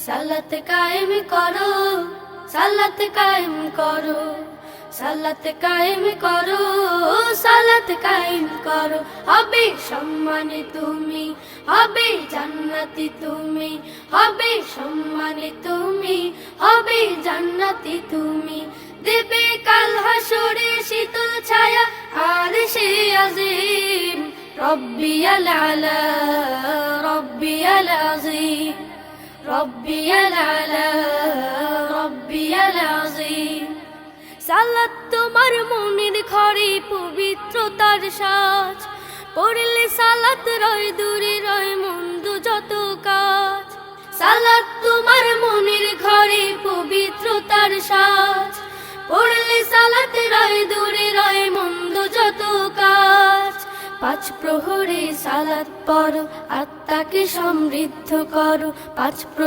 সালাত কায়েম করো, সালাত কায়েম করো, সালাত কায়েম করো, সালাত কায়েম করো। হবে সম্মানে তুমি, হবে জান্নাতি তুমি, হবে সম্মানে তুমি, হবে জান্নাতি তুমি। দেবে কাল হাসরে শীতল ছায়া আরশে আজিম। রব্বিয়াল আলা, রব্বিয়াল আযীম, রব্বিয়াল আলা, রব্বিয়াল আযীম। সালাত তোমার মনের ঘরে পবিত্রতার সাজ, পড়লে সালাত রয় দূরে রয় মন্দ যত কাজ। সালাত তোমার মনের ঘরে পবিত্রতার সাজ, পড়লে সালাত রয় দূরে রয় মন্দ যত কাজ। পাঁচ প্রহরে সালাত পড়ো, আত্মাকে সমৃদ্ধ করো। পাঁচ